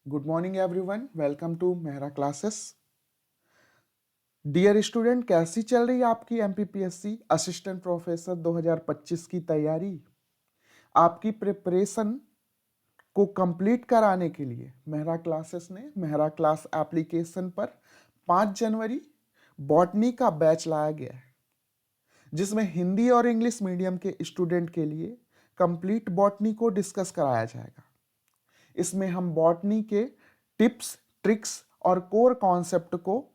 Good morning everyone, welcome to Mehra classes. Dear student, कैसी चल रही है आपकी एमपीपीएससी असिस्टेंट प्रोफेसर 2025 की तैयारी? आपकी प्रिपरेशन को कंप्लीट कराने के लिए मेहरा क्लासेस ने मेहरा क्लास एप्लीकेशन पर 5 जनवरी बॉटनी का बैच लाया गया है, जिसमें हिंदी और इंग्लिश मीडियम के स्टूडेंट के लिए कंप्लीट बॉटनी को डिस्कस कराया जाएगा। इसमें हम बॉटनी के टिप्स, ट्रिक्स और कोर कॉन्सेप्ट को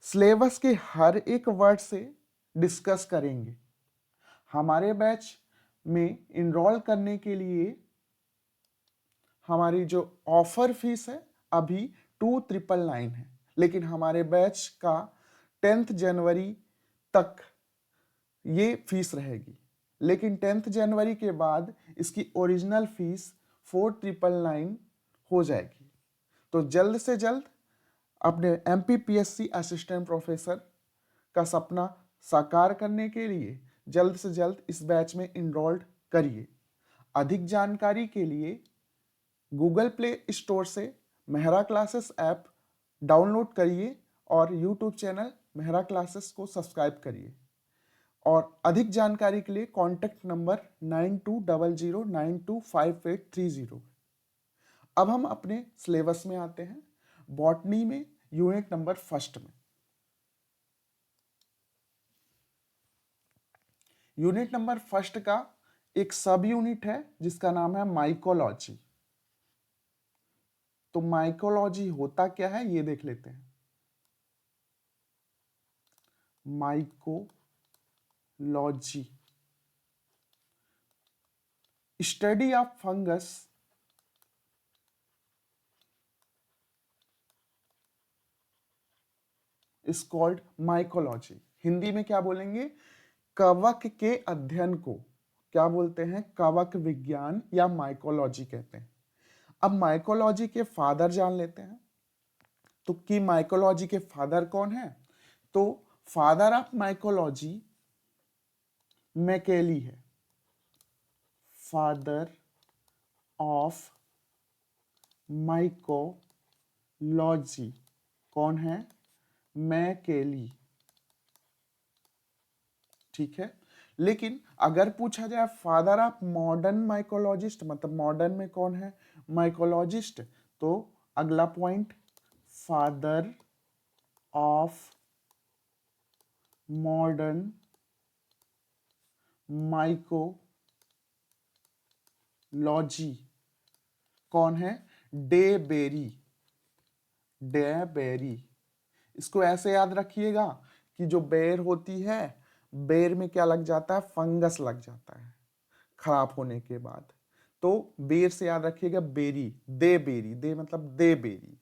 सिलेबस के हर एक वर्ड से डिस्कस करेंगे। हमारे बैच में इनरोल करने के लिए हमारी जो ऑफर फीस है अभी 2999 है, लेकिन हमारे बैच का 10th जनवरी तक ये फीस रहेगी। लेकिन 10th जनवरी के बाद इसकी ओरिजिनल फीस 4999 हो जाएगी। तो जल्द से जल्द अपने एमपीपीएससी असिस्टेंट प्रोफेसर का सपना साकार करने के लिए जल्द से जल्द इस बैच में इनरोल्ड करिए। अधिक जानकारी के लिए गूगल प्ले स्टोर से मेहरा क्लासेस ऐप डाउनलोड करिए और यूट्यूब चैनल मेहरा क्लासेस को सब्सक्राइब करिए। और अधिक जानकारी के लिए कॉन्टैक्ट नंबर 9200925830। अब हम अपने सिलेबस में आते हैं। बॉटनी में यूनिट नंबर फर्स्ट में यूनिट नंबर फर्स्ट का एक सब यूनिट है जिसका नाम है माइकोलॉजी। तो माइकोलॉजी होता क्या है ये देख लेते हैं। Mycology study of fungus is called mycology. Hindi में क्या बोलेंगे? कवक के अध्ययन को क्या बोलते हैं? कवक विज्ञान या माइकोलॉजी कहते हैं। अब माइकोलॉजी के फादर जान लेते हैं। तो कि माइकोलॉजी के फादर कौन है? तो फादर ऑफ माइकोलॉजी मैकेली है। फादर ऑफ माइकोलॉजी कौन है? मैकेली। ठीक है। लेकिन अगर पूछा जाए फादर ऑफ मॉडर्न माइकोलॉजिस्ट, मतलब मॉडर्न में कौन है माइकोलॉजिस्ट, तो अगला point father of modern mycology कौन है? De Bary. De Bary. इसको ऐसे याद रखिएगा कि जो बेर होती है, बेर में क्या लग जाता है? फंगस लग जाता है खराब होने के बाद। तो बेर से याद रखिएगा बेरी, दे बेरी, दे मतलब दे बेरी।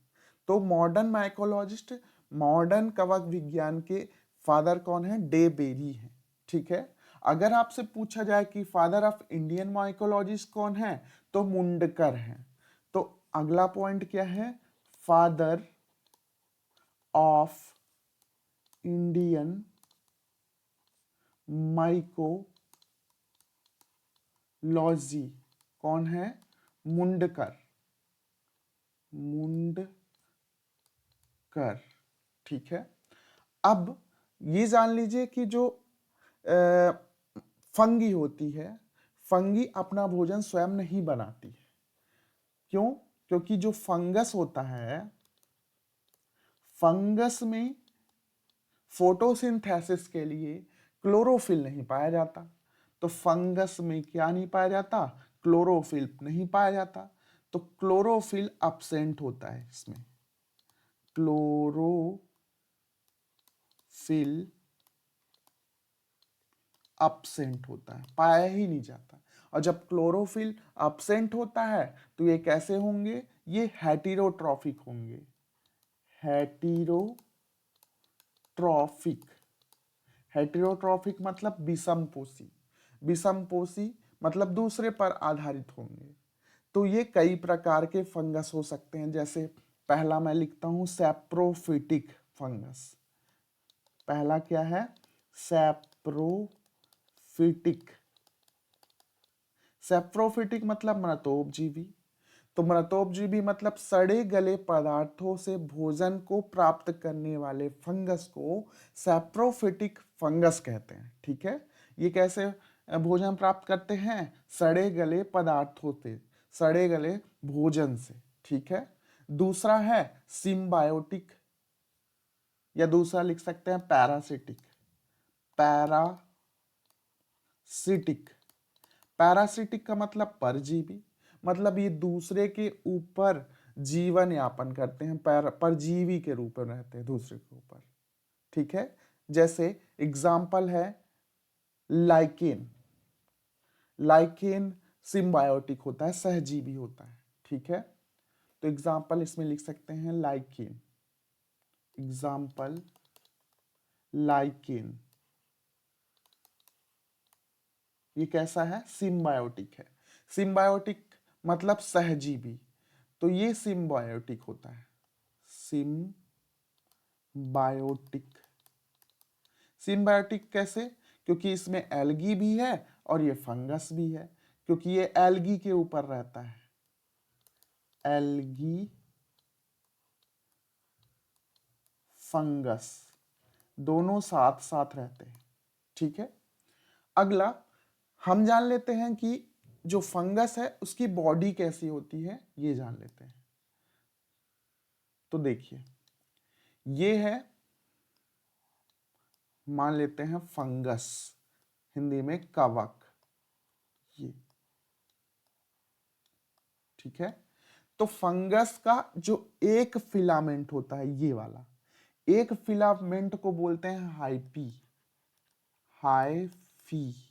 तो मॉडर्न माइकोलॉजिस्ट, मॉडर्न कवक विज्ञान के फादर कौन है? डे बेरी है। ठीक है। अगर आपसे पूछा जाए कि फादर ऑफ इंडियन माइकोलॉजिस्ट कौन है, तो मुंडकर है। तो अगला पॉइंट क्या है? फादर ऑफ इंडियन माइकोलॉजी कौन है? मुंडकर। मुंडकर। ठीक है। अब ये जान लीजिए कि जो फंगी होती है, फंगी अपना भोजन स्वयं नहीं बनाती है। क्यों? क्योंकि जो फंगस होता है, फंगस में फोटोसिंथेसिस के लिए क्लोरोफिल नहीं पाया जाता। तो फंगस में क्या नहीं पाया जाता? क्लोरोफिल नहीं पाया जाता। तो क्लोरोफिल अब्सेंट होता है इसमें। क्लोरोफिल अब्सेंट होता है, पाया ही नहीं जाता। और जब क्लोरोफिल अब्सेंट होता है तो ये कैसे होंगे? ये हेटेरोट्रॉफिक होंगे। हेटेरोट्रॉफिक। हेटेरोट्रॉफिक मतलब विषमपोषी। विषमपोषी मतलब दूसरे पर आधारित होंगे। तो ये कई प्रकार के फंगस हो सकते हैं। जैसे पहला मैं लिखता हूं सैप्रोफिटिक फंगस। पहला क्या है? सैप्रोफिटिक। सैप्रोफिटिक मतलब मृतोपजीवी। तो मृतोपजीवी मतलब सड़े गले पदार्थों से भोजन को प्राप्त करने वाले फंगस को सैप्रोफिटिक फंगस कहते हैं। ठीक है, ये कैसे भोजन प्राप्त करते हैं? सड़े गले पदार्थों से, सड़े गले भोजन से। ठीक है, दूसरा है सिम्बायोटिक, या दूसरा लिख सकते हैं पैरासिटिक। पैरासिटिक, पैरासिटिक का मतलब परजीवी, मतलब ये दूसरे के ऊपर जीवन यापन करते हैं, परजीवी के रूप में रहते हैं दूसरे के ऊपर। ठीक है, जैसे एग्जाम्पल है लाइकेन। लाइकेन सिम्बायोटिक होता है, सहजीवी होता है। ठीक है, तो एग्जाम्पल इसमें लिख सकते हैं लाइकेन। एग्जाम्पल लाइकेन, ये कैसा है? सिम्बायोटिक है। सिम्बायोटिक मतलब सहजीवी, तो ये सिम्बायोटिक होता है। सिम्बायोटिक, सिम्बायोटिक कैसे? क्योंकि इसमें एल्गी भी है और ये फंगस भी है, क्योंकि ये एल्गी के ऊपर रहता है। एल्गी फंगस दोनों साथ साथ रहते हैं। ठीक है, अगला हम जान लेते हैं कि जो फंगस है उसकी बॉडी कैसी होती है, ये जान लेते हैं। तो देखिए, ये है, मान लेते हैं फंगस, हिंदी में कवक, ये। ठीक है, तो फंगस का जो एक फिलामेंट होता है, ये वाला एक फिलामेंट को बोलते हैं हाइपी, हाइफी।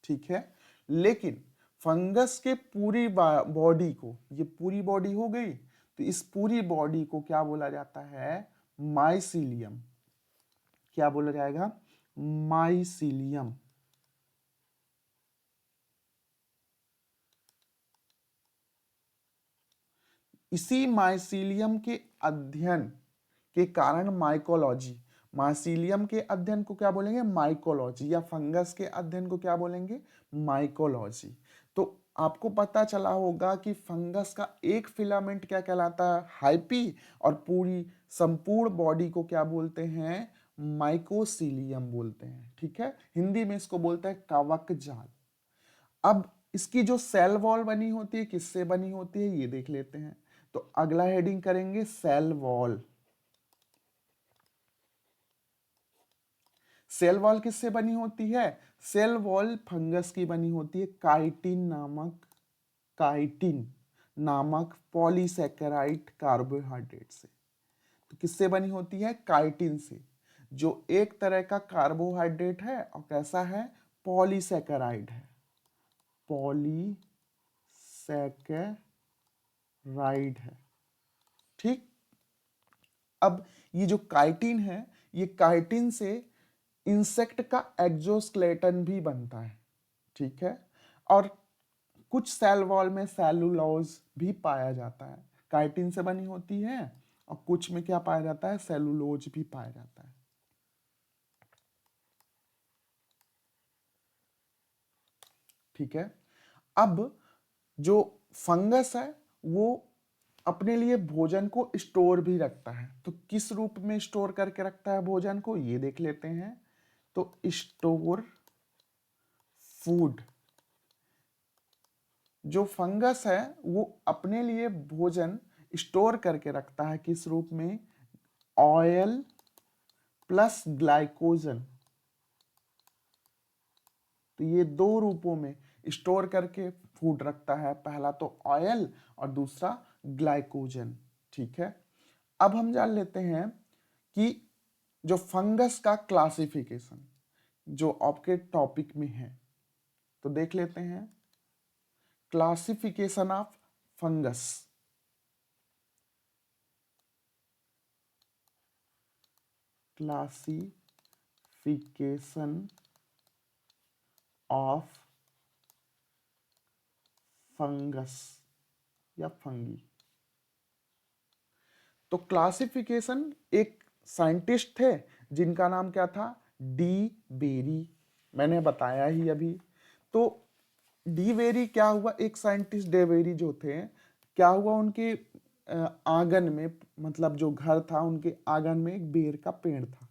ठीक है, लेकिन फंगस के पूरी बॉडी को, ये पूरी बॉडी हो गई, तो इस पूरी बॉडी को क्या बोला जाता है? माइसीलियम। क्या बोला जाएगा? माइसीलियम। इसी माइसीलियम के अध्ययन के कारण माइकोलॉजी, माइसीलियम के अध्ययन को क्या बोलेंगे? माइकोलॉजी, या फंगस के अध्ययन को क्या बोलेंगे? माइकोलॉजी। तो आपको पता चला होगा कि फंगस का एक फिलामेंट क्या कहलाता है? हाइपी, और पूरी संपूर्ण बॉडी को क्या बोलते हैं? माइकोसीलियम बोलते हैं। ठीक है, हिंदी में इसको बोलते हैं कवक जाल। अब इसकी जो सेल वॉल बनी होती है, किससे बनी होती है, ये देख लेते हैं। तो अगला हेडिंग करेंगे सेल वॉल। सेल वॉल किससे बनी होती है? सेल वॉल फंगस की बनी होती है काइटिन नामक पॉलीसैकेराइड कार्बोहाइड्रेट से। तो किससे बनी होती है? काइटिन से, जो एक तरह का कार्बोहाइड्रेट है और कैसा है? पॉलीसैकेराइड है, पॉलीसैकेराइड है। ठीक, अब ये जो काइटिन है, ये काइटिन से इंसेक्ट का एक्सोस्केलेटन भी बनता है। ठीक है, और कुछ सेल वॉल में सेलुलोज भी पाया जाता है, काइटिन से बनी होती है, और कुछ में क्या पाया जाता है? सेलुलोज भी पाया जाता है। ठीक है, अब जो फंगस है वो अपने लिए भोजन को स्टोर भी रखता है। तो किस रूप में स्टोर करके रखता है भोजन को, ये देख लेते हैं। तो स्टोर फूड, जो फंगस है वो अपने लिए भोजन स्टोर करके रखता है, किस रूप में? Oil plus glycogen. तो ये दो रूपों में स्टोर करके फूड रखता है, पहला तो ऑयल और दूसरा ग्लाइकोजन। ठीक है, अब हम जान लेते हैं कि जो फंगस का क्लासिफिकेशन जो आपके टॉपिक में है, तो देख लेते हैं classification of fungus. Classification of fungus या फंगी। तो क्लासिफिकेशन, एक साइंटिस्ट थे जिनका नाम क्या था? डी बेरी, मैंने बताया ही अभी। तो डी वेरी क्या हुआ, एक साइंटिस्ट डे वेरी जो थे, क्या हुआ उनके आंगन में, मतलब जो घर था उनके आंगन में एक बेर का पेड़ था।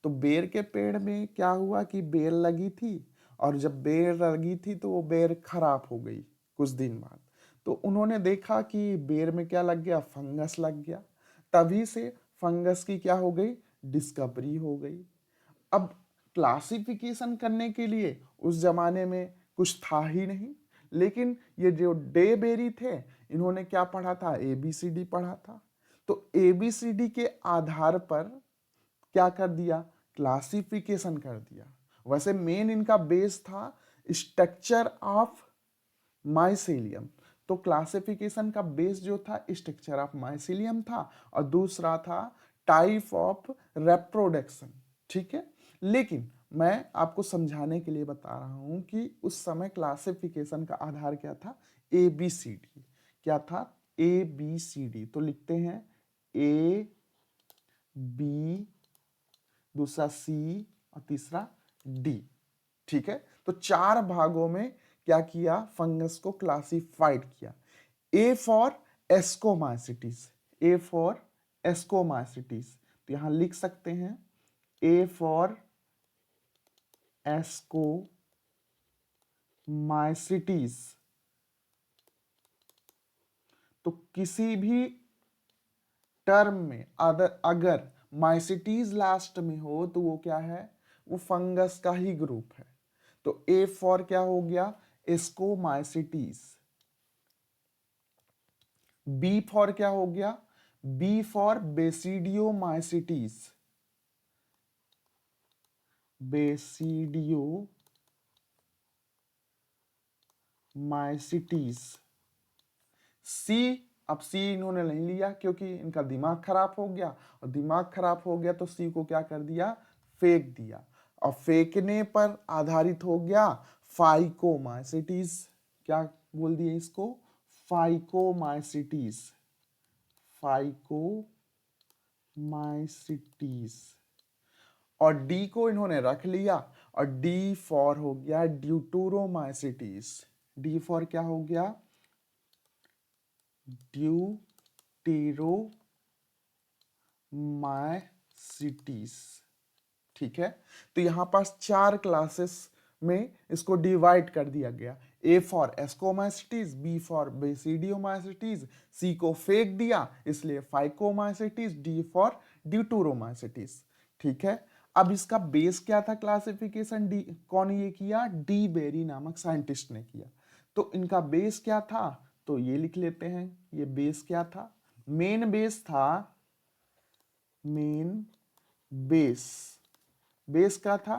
तो बेर के पेड़ में क्या हुआ कि बेर लगी थी, और जब बेर लगी थी तो वो बेर खराब हो गई कुछ दिन बाद। तो उन्होंने देखा कि बेर में क्या लग गया, फंगस लग गया। तभी से फंगस की क्या हो गई, डिस्कवरी हो गई। अब क्लासिफिकेशन करने के लिए उस जमाने में कुछ था ही नहीं, लेकिन ये जो डे बेरी थे, इन्होंने क्या पढ़ा था, ABCD पढ़ा था। तो ABCD के आधार पर क्या कर दिया, क्लासिफिकेशन कर दिया। वैसे मेन इनका बेस था स्ट्रक्चर ऑफ माइसेलियम। तो क्लासिफिकेशन का बेस जो था स्ट्रक्चर ऑफ माइसेलियम था, और दूसरा था टाइप ऑफ रिप्रोडक्शन। ठीक है, लेकिन मैं आपको समझाने के लिए बता रहा हूं कि उस समय क्लासिफिकेशन का आधार क्या था, ABCD। क्या था, ABCD। तो लिखते हैं A B, दूसरा C, और तीसरा D। ठीक है, तो 4 भागों में क्या किया, फंगस को क्लासिफाइड किया। A for ascomycetes, A for ascomycetes, तो यहां लिख सकते हैं A फॉर एस्कोमाइसिटीज। तो किसी भी टर्म में अगर माइसिटीज लास्ट में हो तो वो क्या है, वो फंगस का ही ग्रुप है। तो A फॉर क्या हो गया, एस्कोमाइसिटीज। B फॉर क्या हो गया, B for basidiomycetes, basidiomycetes. C, अब C इन्होंने नहीं लिया क्योंकि इनका दिमाग खराब हो गया, और दिमाग खराब हो गया तो C को क्या कर दिया, फेंक दिया। और फेंकने पर आधारित हो गया फाइकोमाइसिटीज। क्या बोल दिए इसको, फाइकोमाइसिटीज, फाइकोमाइसिटीज। और D को इन्होंने रख लिया, और D फॉर हो गया ड्यूटूरोमाइसिटीज। D फॉर क्या हो गया, ड्यूटेरोमाइसिटीज। ठीक है, तो यहां पास 4 क्लासेस में इसको डिवाइड कर दिया गया। A for ascomycetes, B for basidiomycetes, C को फेंक दिया इसलिए फाइकोमाइसिटीज, D फॉर ड्यूटूरोमाइसिटीज। ठीक है, अब इसका बेस क्या था क्लासिफिकेशन, डी कौन ये किया, डी बेरी नामक साइंटिस्ट ने किया। तो इनका बेस क्या था, तो ये लिख लेते हैं, ये बेस क्या था, मेन बेस था, मेन बेस। बेस क्या था,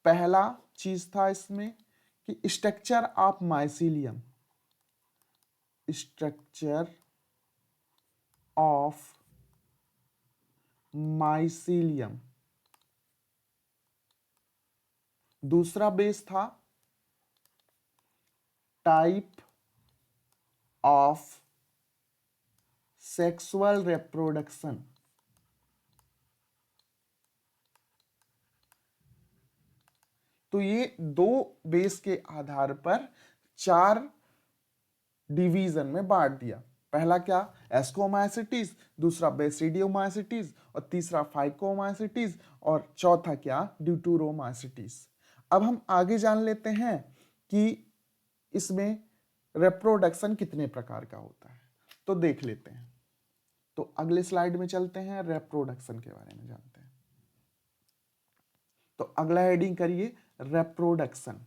पहला चीज था इसमें कि structure of mycelium, structure of mycelium. दूसरा बेस था टाइप ऑफ सेक्सुअल रिप्रोडक्शन। तो ये 2 बेस के आधार पर 4 डिवीजन में बांट दिया। पहला क्या, एस्कोमाइसिटीज, दूसरा बेसिडियोमाइसिटीज, और तीसरा फाइकोमाइसिटीज, और चौथा क्या, ड्यूटूरोमाइसिटीज। अब हम आगे जान लेते हैं कि इसमें रिप्रोडक्शन कितने प्रकार का होता है, तो देख लेते हैं। तो अगले स्लाइड में चलते हैं, रिप्रोडक्शन के बारे में जानते हैं। तो अगला हेडिंग करिए, रिप्रोडक्शन।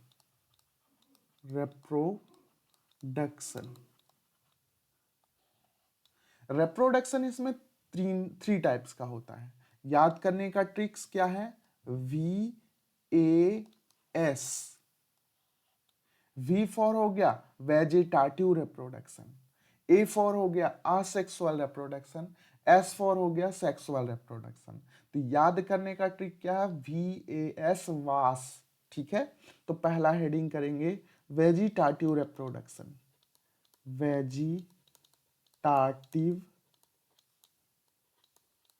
रिप्रोडक्शन, रिप्रोडक्शन इसमें 3 टाइप्स का होता है। याद करने का ट्रिक्स क्या है, VAS। V फॉर हो गया वेजिटेटिव रिप्रोडक्शन, A फॉर हो गया असेक्सुअल रिप्रोडक्शन, S फॉर हो गया सेक्सुअल रिप्रोडक्शन। तो याद करने का ट्रिक क्या है, VAS, वास। ठीक है, तो पहला हेडिंग करेंगे vegetative reproduction, vegetative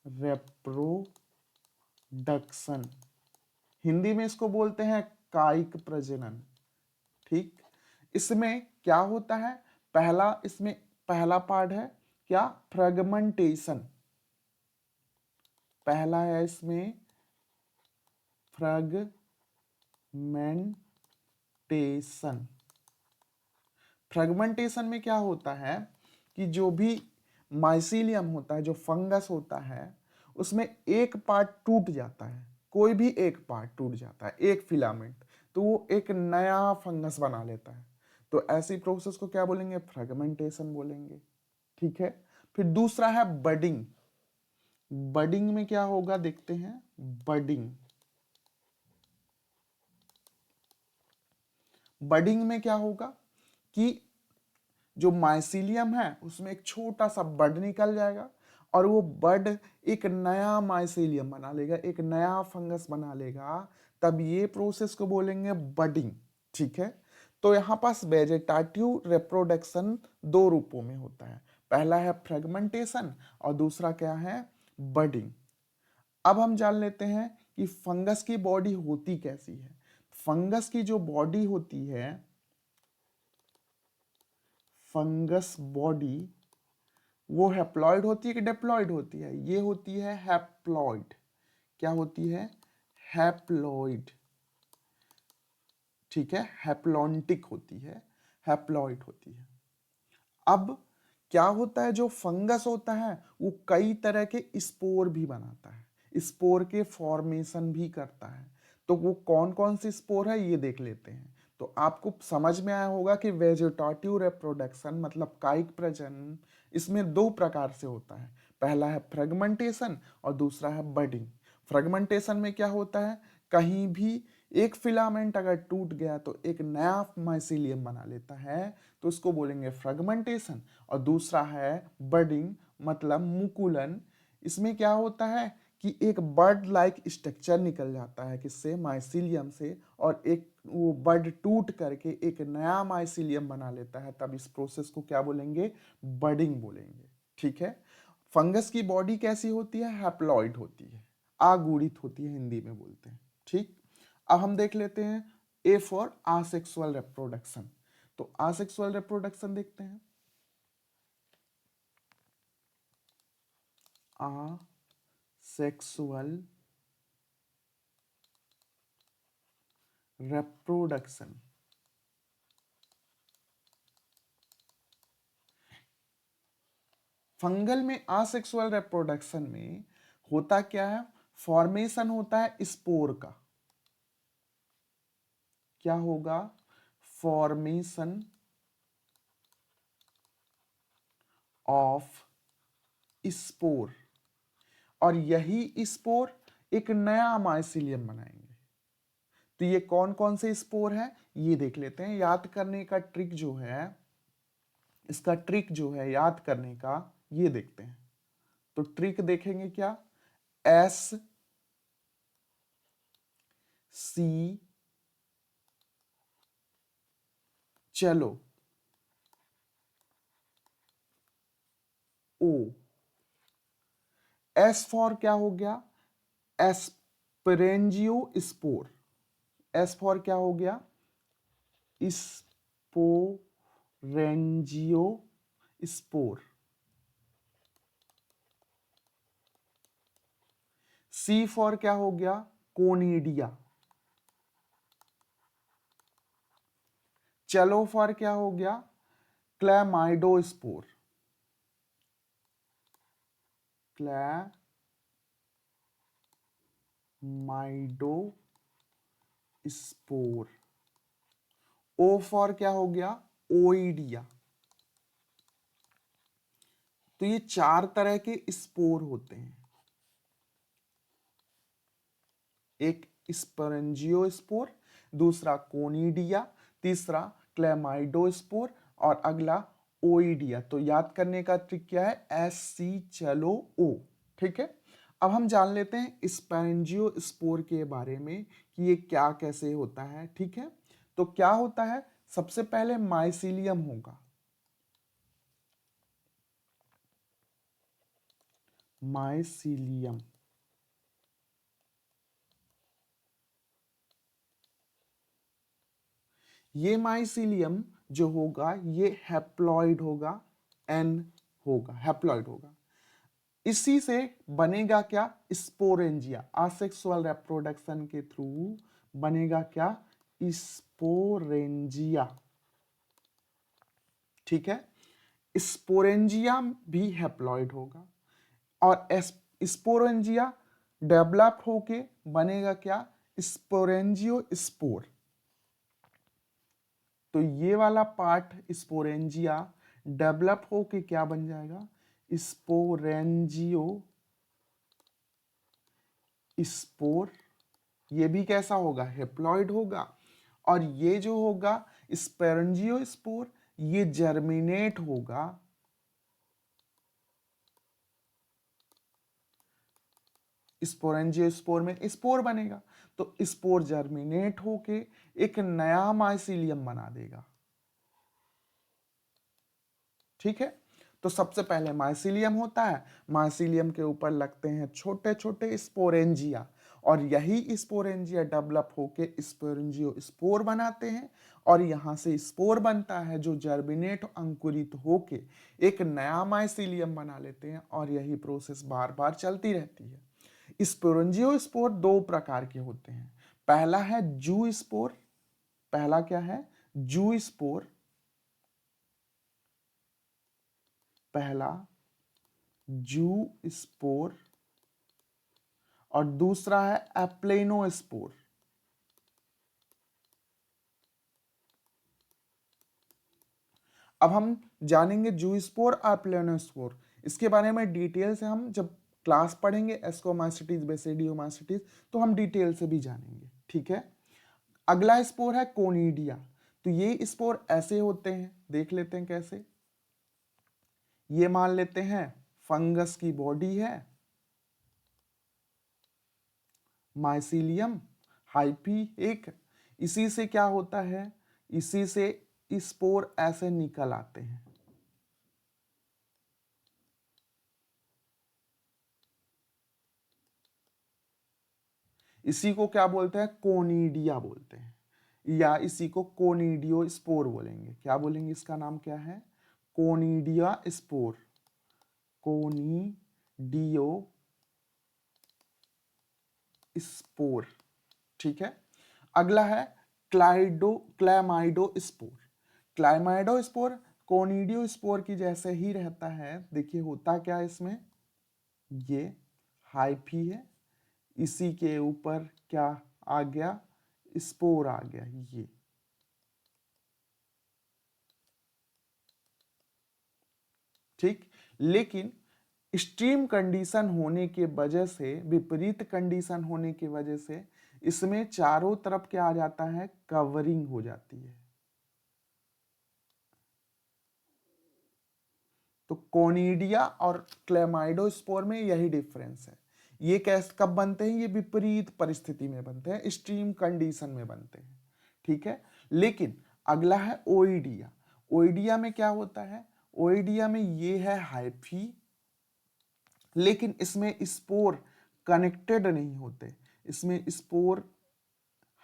reproduction, Hindi में इसको बोलते हैं कायिक प्रजनन। ठीक, इसमें क्या होता है, इसमें पहला पार्ट है क्या, फ्रेगमेंटेशन। पहला है इसमें फ्रेगमेंटेशन। फ्रेगमेंटेशन में क्या होता है कि जो भी माइसीलियम होता है, जो फंगस होता है, उसमें एक पार्ट टूट जाता है, कोई भी एक पार्ट टूट जाता है, एक फिलामेंट, तो वो एक नया फंगस बना लेता है। तो ऐसी प्रोसेस को क्या बोलेंगे, फ्रेगमेंटेशन बोलेंगे। ठीक है। फिर दूसरा है बडिंग। बडिंग में क्या होगा देखते हैं। बडिंग बडिंग में क्या होगा कि जो माइसीलियम है उसमें एक छोटा सा बड निकल जाएगा और वो बड एक नया माइसीलियम बना लेगा, एक नया फंगस बना लेगा, तब ये प्रोसेस को बोलेंगे बडिंग। ठीक है। तो यहां पास वेजेटाटिव रिप्रोडक्शन दो रूपों में होता है, पहला है फ्रेगमेंटेशन और दूसरा क्या है, बडिंग। अब हम जान लेते हैं कि फंगस की बॉडी होती कैसी है। फंगस की जो बॉडी होती है, फंगस बॉडी वो हैप्लॉइड होती है कि डिप्लॉइड होती है, ये होती है हैप्लॉइड। क्या होती है, हैप्लॉइड। ठीक है, हैप्लॉन्टिक होती है, हैप्लॉइड होती है। अब क्या होता है, जो फंगस होता है वो कई तरह के स्पोर भी बनाता है, स्पोर के फॉर्मेशन भी करता है। तो वो कौन कौन से स्पोर है ये देख लेते हैं। तो आपको समझ में आया होगा कि वेजिटेटिव रिप्रोडक्शन मतलब कायिक प्रजनन, इसमें दो प्रकार से होता है, पहला है फ्रेगमेंटेशन और दूसरा है बडिंग। फ्रेगमेंटेशन में क्या होता है, कहीं भी एक फिलामेंट अगर टूट गया तो एक नया माइसीलियम बना लेता है, तो उसको बोलेंगे फ्रेगमेंटेशन। और दूसरा है बडिंग मतलब मुकुलन। इसमें क्या होता है कि एक बर्ड लाइक स्ट्रक्चर निकल जाता है किससे, माइसीलियम से, और एक वो बर्ड टूट करके एक नया माइसीलियम बना लेता है, तब इस प्रोसेस को क्या बोलेंगे, बडिंग बोलेंगे। ठीक है। फंगस की बॉडी कैसी होती है, हैप्लॉइड होती है, आगूढ़ित होती है, हिंदी में बोलते हैं। ठीक। अब हम देख लेते हैं ए फॉर आसेक्सुअल रिप्रोडक्शन। तो आसेक्सुअल रिप्रोडक्शन देखते हैं। आसेक्सुअल रिप्रोडक्शन, फंगल में आसेक्सुअल रिप्रोडक्शन में होता क्या है, फॉर्मेशन होता है स्पोर का। क्या होगा, फॉर्मेशन ऑफ स्पोर, और यही स्पोर एक नया माइसीलियम बनाएंगे। तो ये कौन कौन से स्पोर है ये देख लेते हैं। याद करने का ट्रिक जो है, इसका ट्रिक जो है याद करने का, ये देखते हैं। तो ट्रिक देखेंगे क्या, एस सी, चलो, ओ। एस फॉर क्या हो गया, एस्पेरेंजियो स्पोर। एस फॉर क्या हो गया, स्पोरेंजियो स्पोर। सी फॉर क्या हो गया, कोनिडिया। चलो फॉर क्या हो गया, क्लैमाइडोस्पोर। क्लैमाइडोस्पोर। ओ फॉर क्या हो गया, ओइडिया। तो ये चार तरह के स्पोर होते हैं, एक स्पोरेंजियोस्पोर, दूसरा कोनिडिया, तीसरा क्लेमाइडोस्पोर और अगला ओइडिया। तो याद करने का ट्रिक क्या है, एस सी चलो ओ। ठीक है। अब हम जान लेते हैं स्पोरेंजियोस्पोर के बारे में कि ये क्या कैसे होता है। ठीक है। तो क्या होता है, सबसे पहले माइसीलियम होगा, माइसीलियम। ये माइसीलियम जो होगा ये हैप्लॉइड होगा, N होगा, हैप्लॉइड होगा। इसी से बनेगा क्या, स्पोरेंजिया। असेक्सुअल रिप्रोडक्शन के थ्रू बनेगा क्या, स्पोरेंजिया। ठीक है, स्पोरेंजिया भी हैप्लॉइड होगा और स्पोरेंजिया डेवलप होके बनेगा क्या, स्पोरेंजियो स्पोर। तो ये वाला पार्ट स्पोरेंजिया डेवलप होके क्या बन जाएगा, स्पोरेंजियो स्पोर। ये भी कैसा होगा, हेप्लॉइड होगा। और ये जो होगा स्पोरेंजियो स्पोर, ये जर्मिनेट होगा, स्पोरेंजियो स्पोर में स्पोर बनेगा। तो स्पोर जर्मिनेट होके एक नया माइसिलियम बना देगा। ठीक है, तो सबसे पहले माइसिलियम होता है, माइसिलियम के ऊपर लगते हैं छोटे छोटे स्पोरेंजिया, और यही स्पोरेंजिया डेवलप होके स्पोरेंजियो स्पोर बनाते हैं, और यहां से स्पोर बनता है जो जर्मिनेट अंकुरित होके एक नया माइसिलियम बना लेते हैं, और यही प्रोसेस बार बार चलती रहती है। स्पोरेंजियो स्पोर दो प्रकार के होते हैं। पहला है जू स्पोर, पहला क्या है, जू स्पोर, पहला जू स्पोर, और दूसरा है एप्लेनोस्पोर। अब हम जानेंगे जू स्पोर और एप्लेनोस्पोर। इसके बारे में डिटेल से हम जब क्लास पढ़ेंगे एस्कोमाइसिटीज बेसिडियोमाइसिटीज, तो हम डिटेल से भी जानेंगे। ठीक है, अगला स्पोर है कोनिडिया। तो ये स्पोर ऐसे होते हैं, देख लेते हैं कैसे। ये मान लेते हैं फंगस की बॉडी है, माइसिलियम हाइपी एक, इसी से क्या होता है, इसी से स्पोर ऐसे निकल आते हैं। इसी को क्या बोलते हैं, कोनिडिया बोलते हैं, या इसी को कोनिडियो स्पोर बोलेंगे। क्या बोलेंगे, इसका नाम क्या है, कोनिडिया स्पोर, कोनिडियो स्पोर। ठीक है, अगला है क्लैमाइडो स्पोर। क्लैमाइडो स्पोर कोनिडियो स्पोर की जैसे ही रहता है। देखिए होता क्या है इसमें, ये हाइफी है, इसी के ऊपर क्या आ गया, स्पोर आ गया ये। ठीक, लेकिन एक्सट्रीम कंडीशन होने के वजह से, विपरीत कंडीशन होने की वजह से इसमें चारों तरफ क्या आ जाता है, कवरिंग हो जाती है। तो कोनिडिया और क्लेमाइडोस्पोर में यही डिफरेंस है। ये कैसे कब बनते हैं, ये विपरीत परिस्थिति में बनते हैं, एक्सट्रीम कंडीशन में बनते हैं। ठीक है, लेकिन अगला है ओइडिया। ओइडिया में क्या होता है, ओइडिया में ये है हाइफी, लेकिन इसमें स्पोर कनेक्टेड नहीं होते। इसमें स्पोर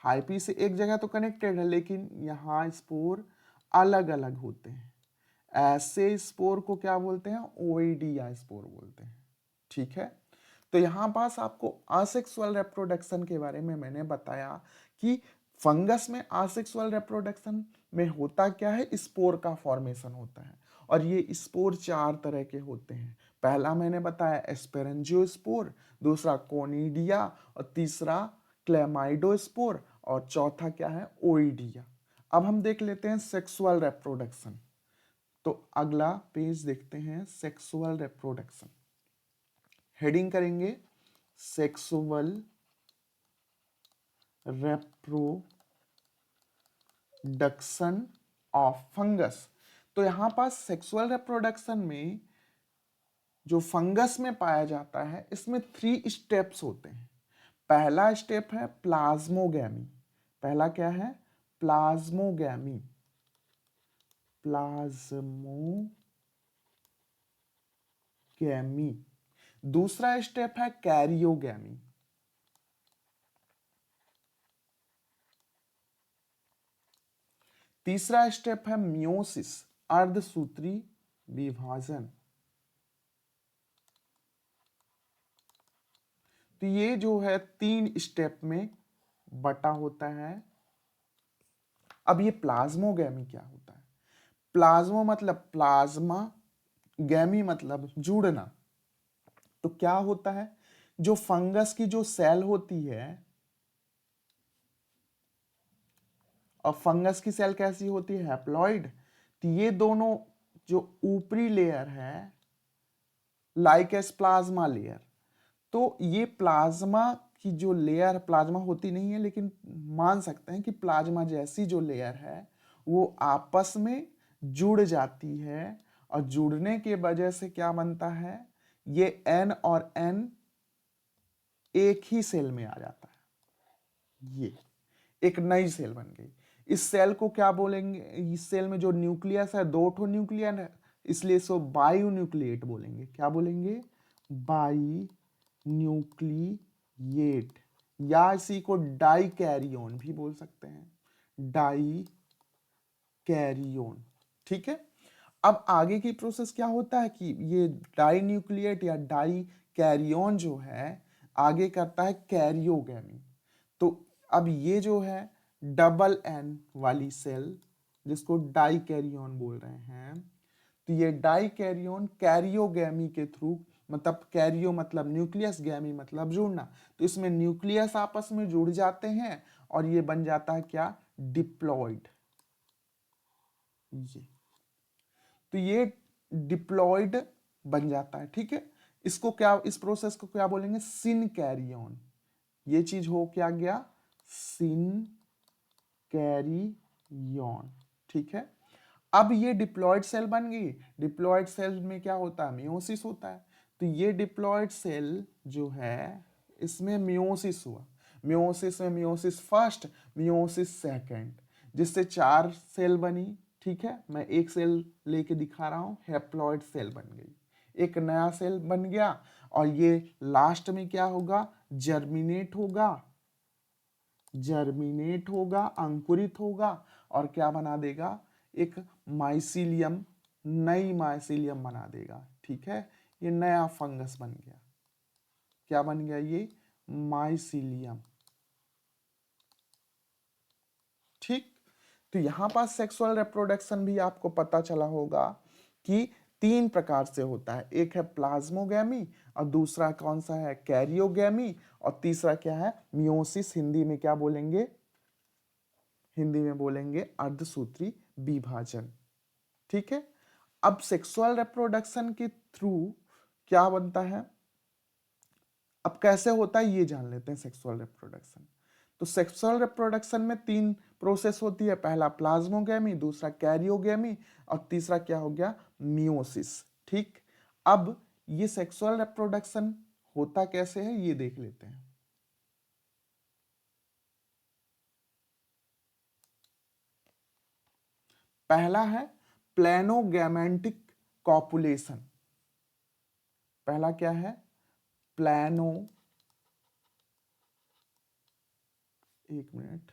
हाइपी से एक जगह तो कनेक्टेड है, लेकिन यहाँ स्पोर अलग अलग होते हैं। ऐसे स्पोर को क्या बोलते हैं, ओइडिया स्पोर बोलते हैं। ठीक है, तो यहां पास आपको असेक्सुअल रिप्रोडक्शन के बारे में मैंने बताया कि फंगस में असेक्सुअल रिप्रोडक्शन में होता क्या है, स्पोर का फॉर्मेशन होता है, और ये स्पोर चार तरह के होते हैं। पहला मैंने बताया एस्पेरेंजियोस्पोर, दूसरा कोनिडिया, और तीसरा क्लेमाइडोस्पोर, और चौथा क्या है, ओइडिया। अब हम देख लेते हैं सेक्सुअल रिप्रोडक्शन। तो अगला पेज देखते हैं, सेक्सुअल रिप्रोडक्शन। हेडिंग करेंगे सेक्सुअल रिप्रोडक्शन ऑफ फंगस। तो यहां पास सेक्सुअल रिप्रोडक्शन में जो फंगस में पाया जाता है, इसमें 3 स्टेप्स होते हैं। पहला स्टेप है प्लाज्मोगैमी। पहला क्या है, प्लाज्मोगैमी, प्लाज्मोगैमी। दूसरा स्टेप है कैरियोगैमी। तीसरा स्टेप है मियोसिस, अर्धसूत्री विभाजन। तो ये जो है 3 स्टेप में बटा होता है। अब ये प्लाज्मोगैमी क्या होता है? प्लाज्मो मतलब प्लाज्मा, गैमी मतलब जुड़ना। तो क्या होता है, जो फंगस की जो सेल होती है, और फंगस की सेल कैसी होती है? हैप्लॉइड। तो ये दोनों जो ऊपरी लेयर है लाइक एस प्लाज्मा लेयर, तो ये प्लाज्मा की जो लेयर, प्लाज्मा होती नहीं है लेकिन मान सकते हैं कि प्लाज्मा जैसी जो लेयर है वो आपस में जुड़ जाती है, और जुड़ने के वजह से क्या बनता है, ये एन और एन एक ही सेल में आ जाता है। ये एक नई सेल बन गई। इस सेल को क्या बोलेंगे? इस सेल में जो न्यूक्लियस है, 2 ठो न्यूक्लियन है, इसलिए इसको बायो न्यूक्लिएट बोलेंगे। क्या बोलेंगे? बाई न्यूक्लिएट, या इसी को डाई कैरियोन भी बोल सकते हैं, डाई कैरियोन। ठीक है। अब आगे की प्रोसेस क्या होता है कि ये डाई न्यूक्लिएट या डाई कैरियोन जो है आगे करता है कैरियोगैमी। तो अब ये जो है डबल एन वाली सेल, जिसको डाई कैरियोन बोल रहे हैं, तो ये डाई कैरियोन कैरियोगैमी के थ्रू, मतलब कैरियो मतलब न्यूक्लियस, गैमी मतलब जुड़ना, तो इसमें न्यूक्लियस आपस में जुड़ जाते हैं और ये बन जाता है क्या? डिप्लॉइड। ये डिप्लॉइड बन जाता है। ठीक है। इसको क्या, इस प्रोसेस को क्या बोलेंगे? सिन कैरियोन। ये चीज हो क्या गया? सिन कैरियोन। ठीक है। अब ये डिप्लॉयड सेल बन गई। डिप्लॉयड सेल में क्या होता है? मियोसिस होता है। तो ये डिप्लॉयड सेल जो है इसमें मियोसिस हुआ। मियोसिस में मियोसिस फर्स्ट, मियोसिस सेकंड, जिससे 4 सेल बनी। ठीक है। मैं एक सेल लेके दिखा रहा हूं, हैप्लॉयड सेल बन गई, एक नया सेल बन गया। और ये लास्ट में क्या होगा? जर्मिनेट होगा, जर्मिनेट होगा, अंकुरित होगा, और क्या बना देगा? एक माइसिलियम, नई माइसिलियम बना देगा। ठीक है। ये नया फंगस बन गया। क्या बन गया? ये माइसिलियम। ठीक। तो यहां पास सेक्सुअल रिप्रोडक्शन भी आपको पता चला होगा कि 3 प्रकार से होता है। एक है प्लाज्मोगैमी, और दूसरा कौन सा है? कैरियोगैमी, और तीसरा क्या है? मियोसिस। हिंदी में क्या बोलेंगे? हिंदी में बोलेंगे अर्धसूत्री विभाजन। ठीक है। अब सेक्सुअल रिप्रोडक्शन के थ्रू क्या बनता है, अब कैसे होता है ये जान लेते हैं। सेक्सुअल रिप्रोडक्शन, तो सेक्सुअल रिप्रोडक्शन में 3 प्रोसेस होती है। पहला प्लाज्मोगैमी, दूसरा कैरियोगैमी, और तीसरा क्या हो गया? मियोसिस। ठीक। अब ये सेक्सुअल रिप्रोडक्शन होता कैसे है ये देख लेते हैं। पहला है प्लेनोगैमेंटिक कॉपुलेशन। पहला क्या है? प्लानो, एक मिनट,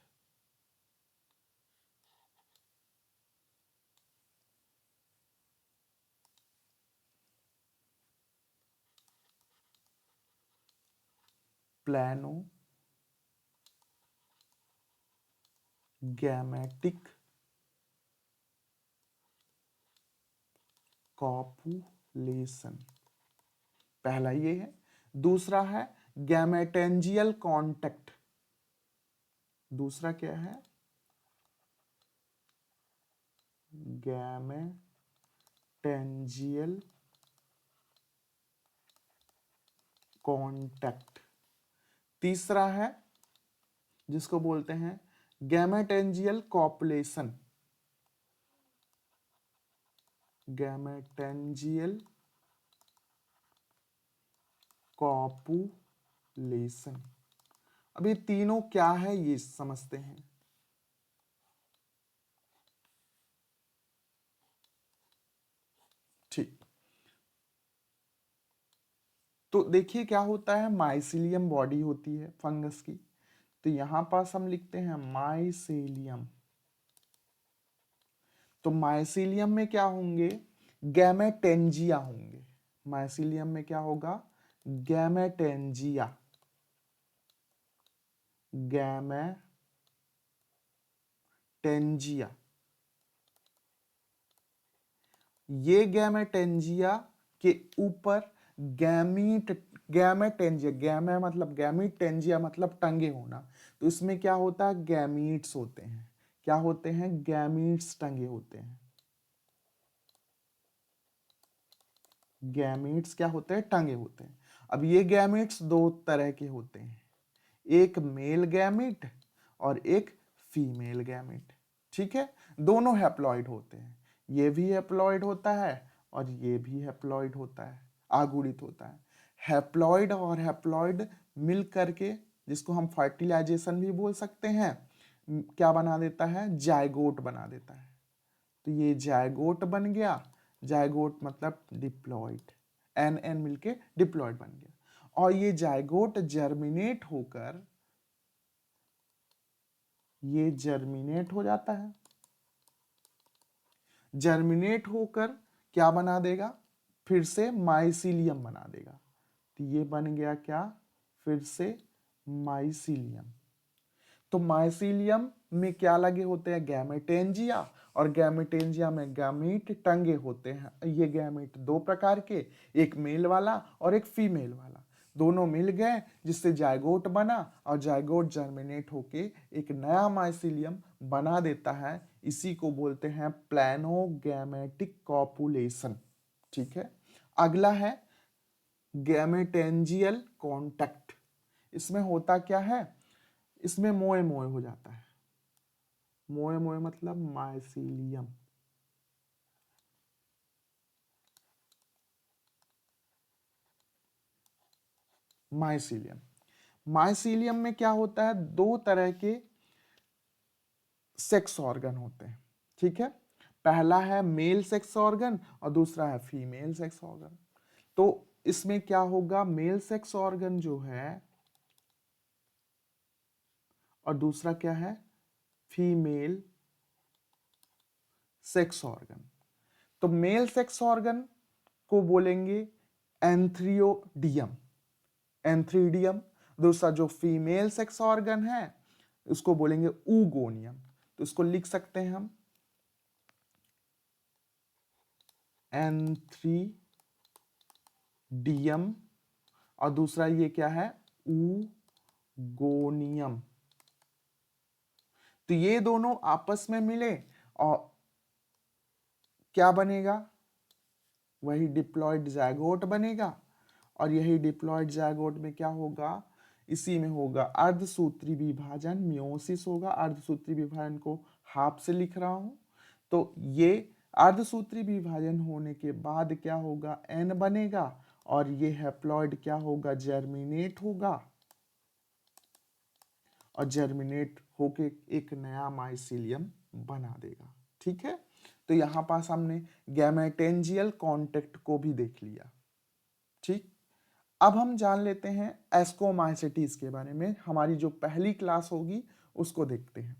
प्लानो गैमेटिक कॉपुलेशन, पहला ये है। दूसरा है गैमेटेंजियल कॉन्टेक्ट। दूसरा क्या है? गैमेटेंजियल कॉन्टेक्ट। तीसरा है जिसको बोलते हैं गैमेटेंजियल कॉपुलेशन। गैमेटेंजियल कॉपुलेशन। अब ये तीनों क्या है ये समझते हैं। ठीक। तो देखिए क्या होता है, माइसिलियम बॉडी होती है फंगस की। तो यहां पास हम लिखते हैं माइसेलियम। तो माइसीलियम में क्या होंगे, गैमेटेंजिया होंगे। माइसीलियम में क्या होगा, गैमेटेंजिया, गैमेटेंजिया। ये गैमेटेंजिया के ऊपर गैमेटेंजिया, गैमे मतलब गैमीट, टेंजिया मतलब टंगे होना। तो इसमें क्या होता है, गैमीट्स होते हैं। क्या होते हैं, गैमीट्स टंगे होते हैं। गैमीट्स क्या होते हैं, टंगे होते हैं। अब ये गैमीट्स दो तरह के होते हैं, एक मेल गैमीट और एक फीमेल गैमीट। ठीक है, दोनों हैप्लॉइड होते हैं। ये भी हैप्लॉइड होता है और ये भी हैप्लॉइड होता है, आगुणित होता है। हैप्लॉइड और हैप्लॉइड मिल करके, जिसको हम फर्टिलाइजेशन भी बोल सकते हैं, क्या बना देता है, जायगोट बना देता है। तो ये जायगोट बन गया। जायगोट मतलब डिप्लॉइड, एन एन मिलके डिप्लॉइड बन गया। और ये जायगोट जर्मिनेट होकर, ये जर्मिनेट हो जाता है। जर्मिनेट होकर क्या बना देगा, फिर से माइसीलियम बना देगा। तो ये बन गया क्या, फिर से माइसीलियम। तो माइसीलियम में क्या लगे होते हैं, गैमेटेंजिया, और गैमेटेंजिया में गैमीट टंगे होते हैं। ये गैमीट दो प्रकार के, एक मेल वाला और एक फीमेल वाला, दोनों मिल गए जिससे जायगोट बना, और जायगोट जर्मिनेट होके एक नया माइसीलियम बना देता है। इसी को बोलते हैं प्लैनोगैमेटिक कॉपुलेशन। ठीक है, अगला है गैमेटेंजियल कॉन्टैक्ट। इसमें होता क्या है, इसमें मोए मोए हो जाता है। मोए मोए मतलब माइसीलियम। माइसीलियम, माइसीलियम में क्या होता है, दो तरह के सेक्स ऑर्गन होते हैं। ठीक है, पहला है मेल सेक्स ऑर्गन और दूसरा है फीमेल सेक्स ऑर्गन। तो इसमें क्या होगा, मेल सेक्स ऑर्गन जो है और दूसरा क्या है, फीमेल सेक्स ऑर्गन। तो मेल सेक्स ऑर्गन को बोलेंगे एंथ्रियोडियम, एंथ्रीडियम। दूसरा जो फीमेल सेक्स ऑर्गन है उसको बोलेंगे ऊगोनियम। तो इसको लिख सकते हैं हम एंथ्रीडियम, और दूसरा ये क्या है, ऊगोनियम। तो ये दोनों आपस में मिले और क्या बनेगा, वही डिप्लॉइड जायगोट बनेगा। और यही डिप्लॉइड जायगोट में क्या होगा, इसी में होगा अर्धसूत्री विभाजन, मियोसिस होगा। अर्धसूत्री विभाजन को हाफ से लिख रहा हूं। तो ये अर्धसूत्री विभाजन होने के बाद क्या होगा, एन बनेगा, और ये हैप्लॉइड क्या होगा, जर्मिनेट होगा, और जर्मिनेट होके एक नया माइसीलियम बना देगा। ठीक है, तो यहां पास हमने गैमेटेंजियल कॉन्टेक्ट को भी देख लिया। ठीक, अब हम जान लेते हैं एस्कोमाइसिटीज के बारे में। हमारी जो पहली क्लास होगी उसको देखते हैं।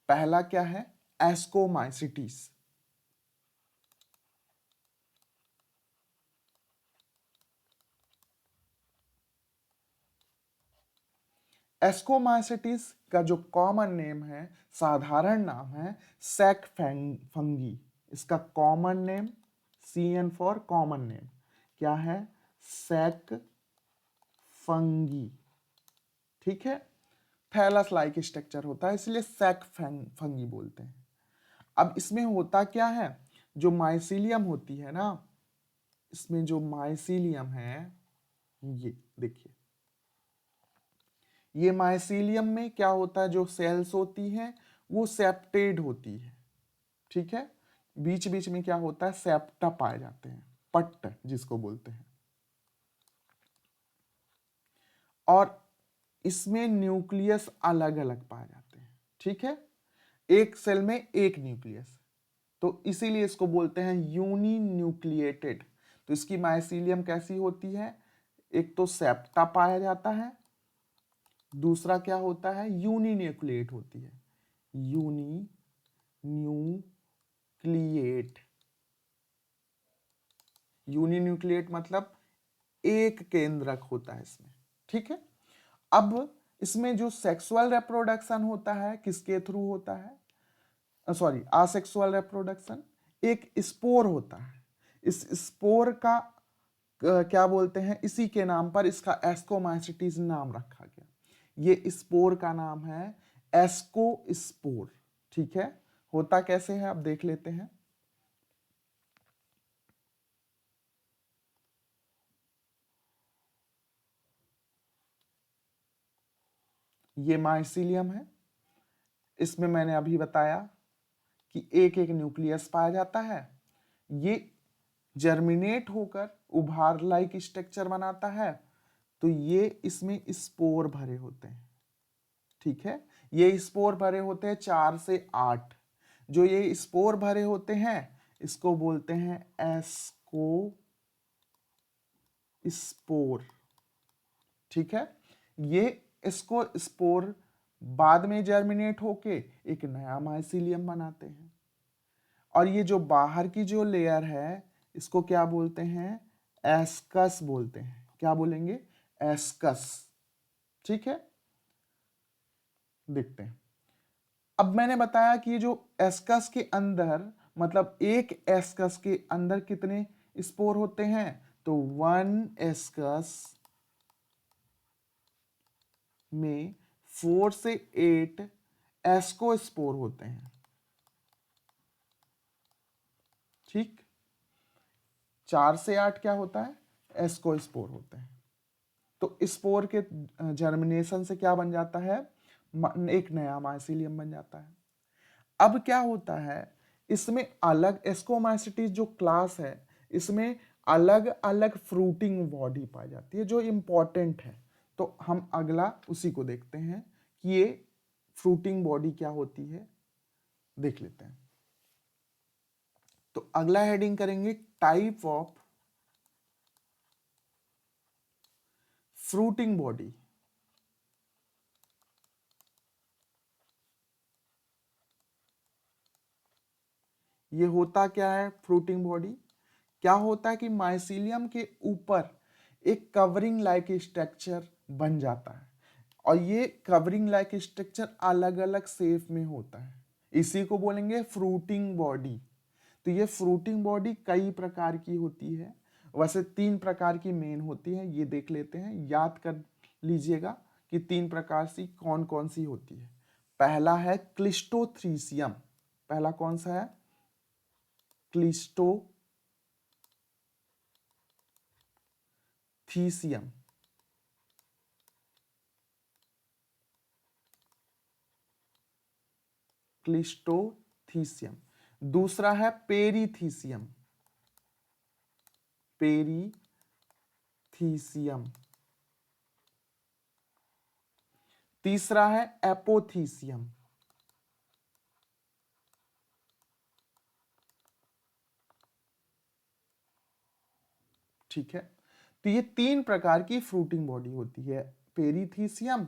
पहला क्या है, एस्कोमाइसिटीज। एस्कोमाइसिटीज का जो कॉमन नेम है, साधारण नाम है, सैक फंगी। इसका common name, CN for common name क्या है, सैक फंगी। ठीक है, थैलस लाइक स्ट्रक्चर होता है इसलिए सैक फंगी बोलते हैं। अब इसमें होता क्या है, जो माइसीलियम होती है ना, इसमें जो माइसीलियम है, ये देखिए, ये माइसीलियम में क्या होता है, जो सेल्स होती हैं वो सेप्टेड होती है। ठीक है, बीच बीच में क्या होता है, सेप्टा पाए जाते हैं, पट्ट जिसको बोलते हैं। और इसमें न्यूक्लियस अलग अलग पाए जाते हैं। ठीक है, एक सेल में एक न्यूक्लियस, तो इसीलिए इसको बोलते हैं यूनी न्यूक्लिएटेड। तो इसकी माइसीलियम कैसी होती है, एक तो सेप्टा पाया जाता है, दूसरा क्या होता है, यूनिन्यूक्लिएट होती है, यूनिन्यूक्लिएट। यूनिन्यूक्लिएट मतलब एक केंद्रक होता है इसमें, ठीक है। अब इसमें जो सेक्सुअल रिप्रोडक्शन होता है किसके थ्रू होता है, सॉरी आसेक्सुअल रिप्रोडक्शन, एक स्पोर होता है। इस स्पोर का क्या बोलते हैं, इसी के नाम पर इसका एस्कोमाइसिटीज नाम रखा गया। ये स्पोर का नाम है एस्कोस्पोर, ठीक है। होता कैसे है आप देख लेते हैं। ये माइसीलियम है, इसमें मैंने अभी बताया कि एक एक न्यूक्लियस पाया जाता है। ये जर्मिनेट होकर उभार लाइक स्ट्रक्चर बनाता है, तो ये इसमें स्पोर भरे होते हैं, ठीक है। ये स्पोर भरे होते हैं 4 से 8। जो ये स्पोर भरे होते हैं इसको बोलते हैं एस्को स्पोर, ठीक है। ये इसको स्पोर बाद में जर्मिनेट होके एक नया माइसीलियम बनाते हैं। और ये जो बाहर की जो लेयर है इसको क्या बोलते हैं, एस्कस बोलते हैं। क्या बोलेंगे, एस्कस, ठीक है। देखते हैं। अब मैंने बताया कि जो एस्कस के अंदर, मतलब एक एस्कस के अंदर कितने स्पोर होते हैं, तो 1 एस्कस में 4 से 8 एस्कोस्पोर होते हैं, ठीक। 4 से 8 क्या होता है, एस्कोस्पोर होते हैं। तो स्पोर के जर्मिनेशन से क्या बन जाता है, एक नया माइसीलियम बन जाता है। अब क्या होता है, इसमें अलग एस्कोमाइसिटीज जो क्लास है इसमें अलग अलग फ्रूटिंग बॉडी पाई जाती है जो इंपॉर्टेंट है। तो हम अगला उसी को देखते हैं कि ये फ्रूटिंग बॉडी क्या होती है, देख लेते हैं। तो अगला हेडिंग करेंगे टाइप ऑफ फ्रूटिंग बॉडी। ये होता क्या है फ्रूटिंग बॉडी, क्या होता है कि माइसीलियम के ऊपर एक कवरिंग लाइक स्ट्रक्चर बन जाता है, और ये कवरिंग लाइक स्ट्रक्चर अलग अलग शेप में होता है, इसी को बोलेंगे फ्रूटिंग बॉडी। तो ये फ्रूटिंग बॉडी कई प्रकार की होती है, वैसे 3 प्रकार की मेन होती है, ये देख लेते हैं, याद कर लीजिएगा कि 3 प्रकार से कौन कौन सी होती है। पहला है क्लिस्टोथ्रीसियम, पहला कौन सा है, क्लिस्टोथीसियम। क्लिस्टोथीसियम। दूसरा है पेरीथीसियम, पेरीथीसियम। तीसरा है एपोथीसियम। ठीक है, तो ये 3 प्रकार की फ्रूटिंग बॉडी होती है, पेरीथीसियम,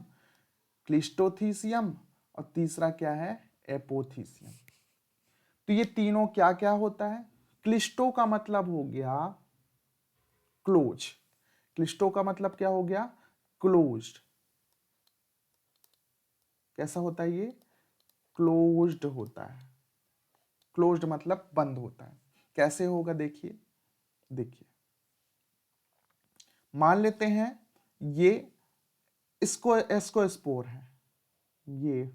क्लिस्टोथीसियम और तीसरा क्या है, एपोथीसियम। तो ये तीनों क्या क्या होता है, क्लिस्टो का मतलब हो गया क्लोज, क्लिस्टो का मतलब क्या हो गया, क्लोज्ड। कैसा होता है ये, क्लोज्ड होता है, क्लोज्ड मतलब बंद होता है। कैसे होगा देखिए, देखिए मान लेते हैं ये इसको एस्कोस्पोर है, ये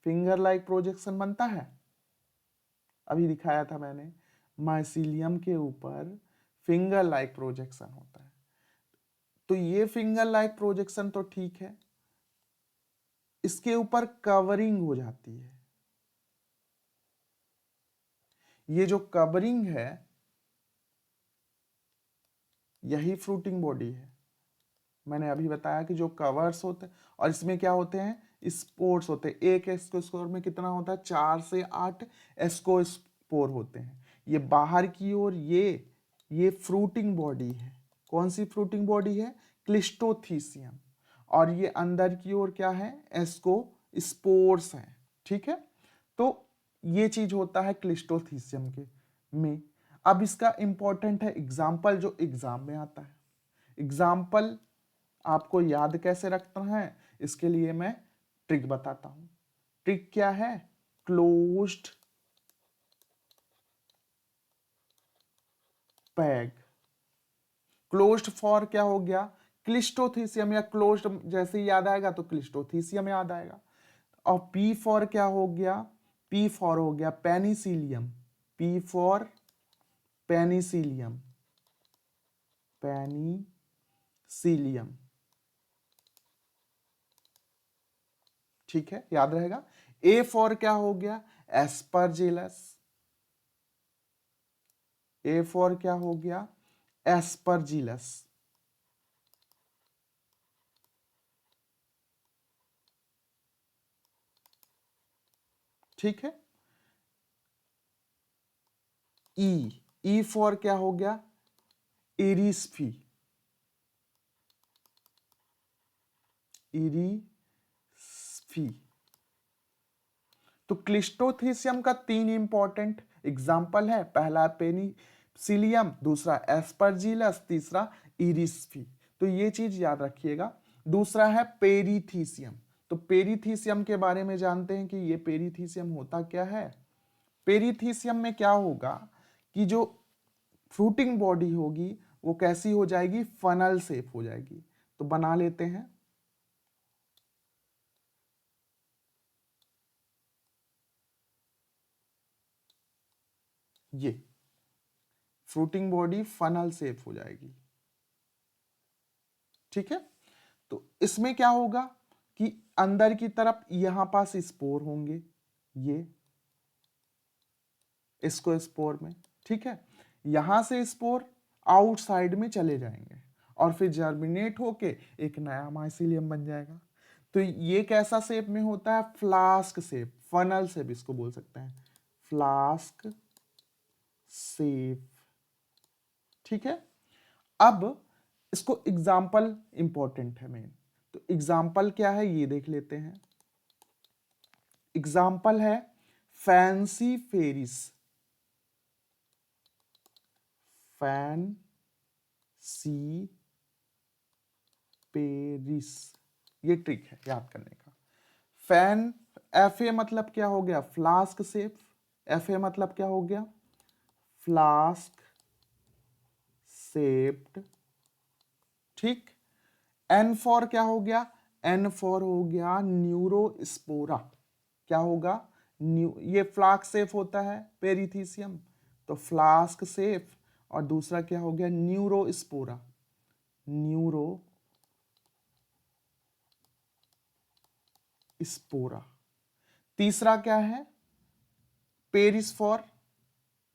फिंगर लाइक प्रोजेक्शन बनता है, अभी दिखाया था मैंने, माइसीलियम के ऊपर फिंगर लाइक प्रोजेक्शन होता है। तो ये फिंगर लाइक प्रोजेक्शन तो ठीक है, इसके ऊपर कवरिंग हो जाती है, ये जो कवरिंग है यही फ्रूटिंग बॉडी है। मैंने अभी बताया कि जो कवर्स होते हैं और इसमें क्या होते हैं, स्पोर्स होते हैं। एक एस्कोस्पोर में कितना होता है, 4 से 8 एस्कोस्पोर होते हैं। ये बाहर की ओर ये फ्रूटिंग बॉडी है, कौन सी फ्रूटिंग बॉडी है, क्लिस्टोथीसियम। और ये अंदर की ओर क्या है, एस्को स्पोर्स हैं। ठीक है, तो ये चीज होता है क्लिस्टोथीसियम के में। अब इसका इंपॉर्टेंट है एग्जाम्पल, जो एग्जाम में आता है। एग्जाम्पल आपको याद कैसे रखना है, इसके लिए मैं ट्रिक बताता हूं। ट्रिक क्या है, क्लोज्ड पैग। क्लोज्ड फॉर क्या हो गया, क्लिस्टोथीसियम, या क्लोज्ड जैसे ही याद आएगा तो क्लिस्टोथीसियम याद आएगा। और पी फॉर क्या हो गया, पी फॉर हो गया Penicillium, P for Penicillium, Penicillium. ठीक है, याद रहेगा। ए फॉर क्या हो गया, एस्परजिलस, ए फॉर क्या हो गया, एस्परजिलस। ठीक है, ई, ई फॉर क्या हो गया, इरिस्फी, इरिस्फी। तो क्लिस्टोथीसियम का 3 इंपॉर्टेंट एग्जाम्पल है, पहला पेनिसिलियम, दूसरा एस्परजिलस, तीसरा इरिस्फी। तो ये चीज याद रखिएगा। दूसरा है पेरीथीसियम। तो पेरीथीसियम के बारे में जानते हैं कि ये पेरीथीसियम होता क्या है। पेरीथीसियम में क्या होगा कि जो फ्रूटिंग बॉडी होगी वो कैसी हो जाएगी, फनल शेप हो जाएगी। तो बना लेते हैं, ये फ्रूटिंग बॉडी फनल शेप हो जाएगी। ठीक है, तो इसमें क्या होगा कि अंदर की तरफ यहां पास स्पोर होंगे, ये इसको स्पोर में। ठीक है, यहां से स्पोर आउटसाइड में चले जाएंगे और फिर जर्मिनेट होके एक नया माइसिलियम बन जाएगा। तो ये कैसा शेप में होता है, फ्लास्क शेप, फनल शेप इसको बोल सकते हैं, फ्लास्क शेप। ठीक है, अब इसको एग्जाम्पल इंपॉर्टेंट है मेन। तो एग्जाम्पल क्या है ये देख लेते हैं। एग्जाम्पल है फैंसी फेरिस, फैंसी पेरिस। ये ट्रिक है याद करने का। फैन, एफ ए मतलब क्या हो गया, फ्लास्क शेप, एफ ए मतलब क्या हो गया, फ्लास्क शेप्ड। ठीक, एन फॉर क्या हो गया, एन फॉर हो गया न्यूरोस्पोरा। क्या होगा, ये फ्लास्क शेप होता है पेरिथीसियम, तो फ्लास्क शेप। और दूसरा क्या हो गया, न्यूरोस्पोरा, न्यूरो स्पोरा। तीसरा क्या है, P is for,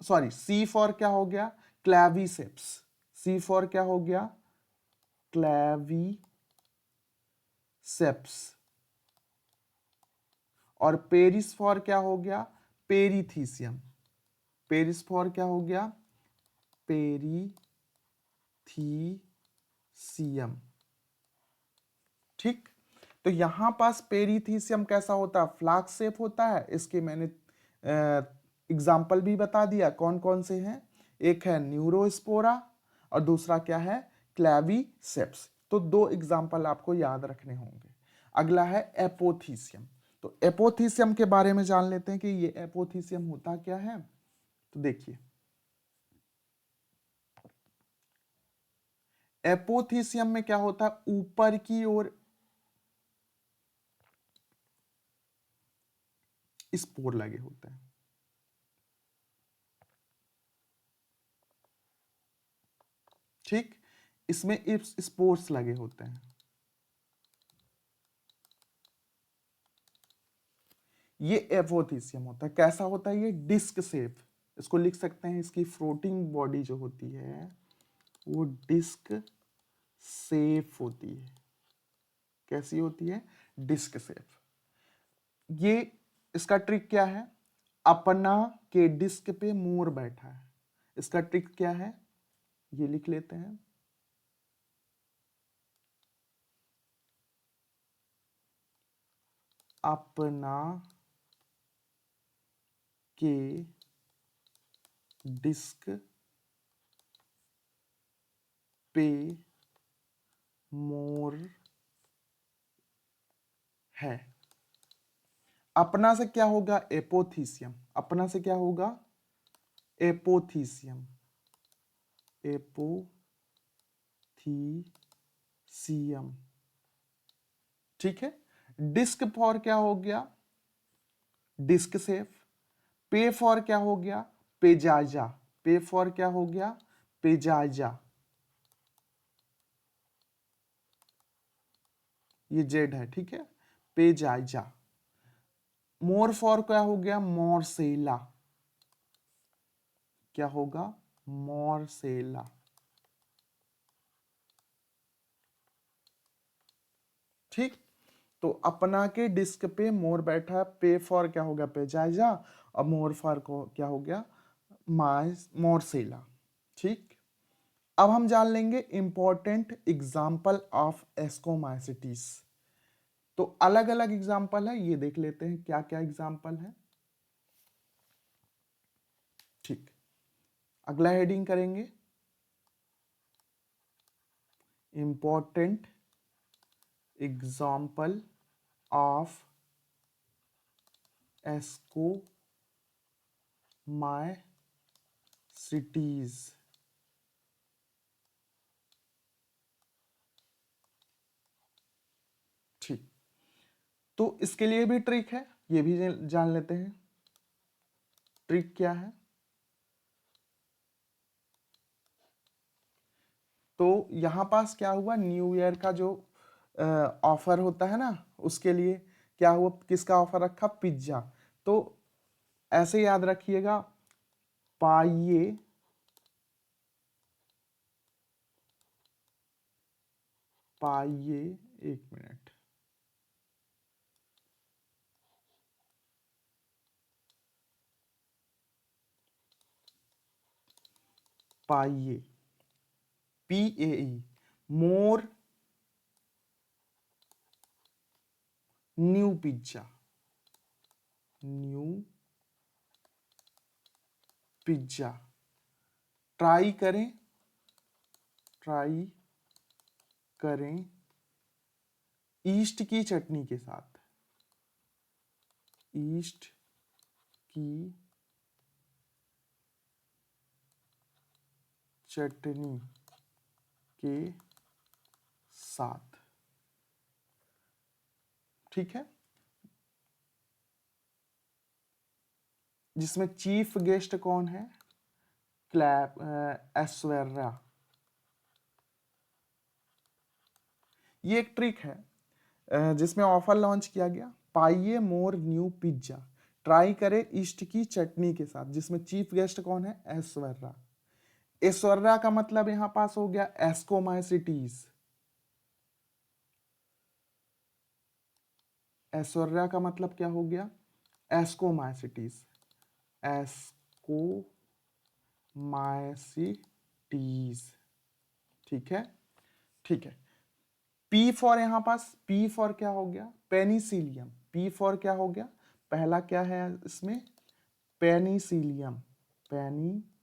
sorry C for क्या हो गया, क्लैविसेप्स, सी फॉर क्या हो गया, क्लैविसेप्स। और पेरिस फॉर क्या हो गया, पेरीथीसियम, पेरिस फॉर क्या हो गया, पेरीथीसियम। ठीक, तो यहां पास पेरीथीसियम कैसा होता है, फ्लास्क शेप होता है। इसके मैंने एग्जाम्पल भी बता दिया कौन कौन से हैं, एक है न्यूरोस्पोरा और दूसरा क्या है, क्लैविसेप्स। तो 2 एग्जाम्पल आपको याद रखने होंगे। अगला है एपोथीसियम। तो एपोथीसियम के बारे में जान लेते हैं कि ये एपोथीसियम होता क्या है। तो देखिए, एपोथीसियम में क्या होता है, ऊपर की ओर स्पोर लगे होते हैं। ठीक, इसमें स्पोर्स लगे होते हैं। ये एपोथीसियम होता है, कैसा होता है, ये डिस्क शेप। इसको लिख सकते हैं, इसकी फ्लोटिंग बॉडी जो होती है वो डिस्क शेप होती है। कैसी होती है, डिस्क शेप। ये इसका ट्रिक क्या है, अपना के डिस्क पे मोर बैठा है। इसका ट्रिक क्या है, ये लिख लेते हैं। अपना के डिस्क पे मोर है। अपना से क्या होगा? एपोथीसियम। अपना से क्या होगा? एपोथीसियम। एपोथीसियम। ठीक है। डिस्क फॉर क्या हो गया? Disc safe. पे फॉर क्या हो गया? पेजाजा। पे फॉर क्या हो गया? पेजाजा। ये जेड है, ठीक है। पेजाजा। मोर फॉर क्या हो गया? मोरसेला। क्या होगा? मोरसेला। ठीक। तो अपना के डिस्क पे मोर बैठा है। पे फॉर क्या हो गया? पेजाजा। और मोर फॉर को क्या हो गया? मोरसेला। ठीक। अब हम जान लेंगे इंपॉर्टेंट एग्जाम्पल ऑफ एस्कोमाइसिटीज। तो अलग अलग एग्जाम्पल है, ये देख लेते हैं क्या क्या एग्जाम्पल है। ठीक। अगला हेडिंग करेंगे इंपॉर्टेंट एग्जाम्पल ऑफ एस्कोमाइसिटीज। ठीक। तो इसके लिए भी ट्रिक है, ये भी जान लेते हैं। ट्रिक क्या है? तो यहां पास क्या हुआ? न्यू ईयर का जो ऑफर होता है ना, उसके लिए क्या हुआ? किसका ऑफर रखा? पिज्जा। तो ऐसे याद रखिएगा, पाइए पाइए, एक मिनट, पाइए, PAE, more new pizza. New pizza. Try करें, ट्राई करें ईस्ट की चटनी के साथ। ईस्ट की चटनी के साथ। ठीक है। जिसमें चीफ गेस्ट कौन है? ऐश्वर्या। ये एक ट्रिक है जिसमें ऑफर लॉन्च किया गया, पाइए मोर न्यू पिज्जा, ट्राई करें ईस्ट की चटनी के साथ, जिसमें चीफ गेस्ट कौन है? ऐश्वर्या। ऐश्वर्या का मतलब यहां पास हो गया एस्कोमाइसिटीज। ऐश्वर्या का मतलब क्या हो गया? एस्कोमाइसिटीज। एस्कोमाइसिटीज। ठीक है। ठीक है। पी फॉर यहां पास, पी फॉर क्या हो गया? पेनिसिलियम। पी फॉर क्या हो गया? पहला क्या है इसमें? पेनिसिलियम। पेनिसिलियम।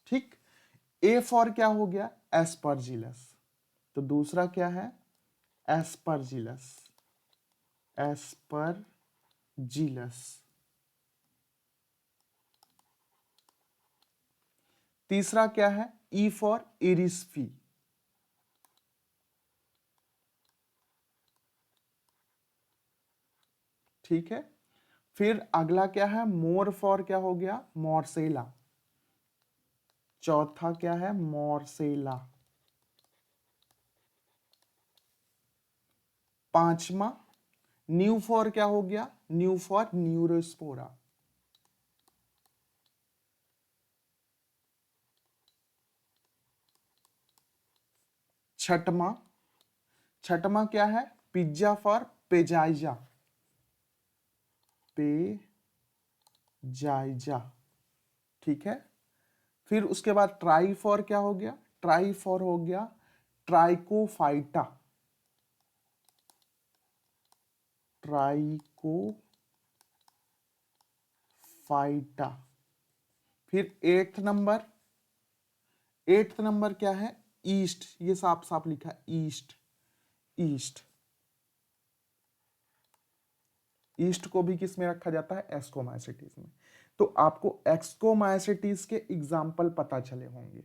ठीक। ए फॉर क्या हो गया? एस्परजिलस। तो दूसरा क्या है? एस्परजिलस। एस्परजिलस। तीसरा क्या है? E for erysiphe. ठीक है। फिर अगला क्या है? मोर फॉर क्या हो गया? मोरसेला। चौथा क्या है? मोरसेला। पांचवा न्यू फॉर क्या हो गया? Neu for neurospora. छठवा, छठवा क्या है? Pizza for peziza. पेजाइजा। ठीक है। फिर उसके बाद ट्राई फॉर क्या हो गया? ट्राई फॉर हो गया ट्राइकोफाइटा। ट्राइकोफाइटा। फिर एट्थ नंबर क्या है? ईस्ट। ये साफ साफ लिखा है ईस्ट। ईस्ट ईस्ट को भी किस में रखा जाता है? एस्कोमाइसिटीज में। तो आपको एक्सकोमाइसिटीज के एग्जाम्पल पता चले होंगे।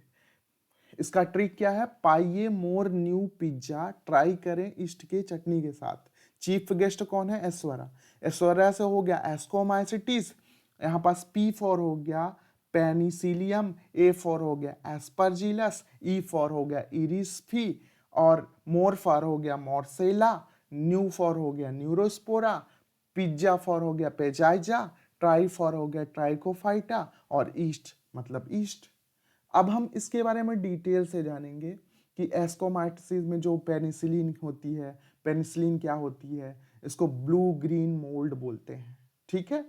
इसका ट्रिक क्या है? पाइए मोर न्यू पिज्जा, ट्राई करें ईस्ट के चटनी के साथ। चीफ गेस्ट कौन है? ऐश्वर्या। ऐश्वर्या से हो गया एस्कोमाइसिटीज, यहाँ पास पी फॉर हो गया पेनिसिलियम, ए फॉर हो गया एस्परजिलस, ई फॉर हो गया इरिसफी, और मोर फॉर हो गया मोर्सेला, न्यू फॉर हो गया न्यूरोस्पोरा, पिज्जा फॉर हो गया पेजाइजा, ट्राई फॉर हो गया ट्राइकोफाइटा, और ईस्ट मतलब ईस्ट। अब हम इसके बारे में डिटेल से जानेंगे कि एस्कोमाइसिस में जो पेनिसिलिन होती है, पेनिसिलिन क्या होती है, इसको ब्लू ग्रीन मोल्ड बोलते हैं। ठीक है।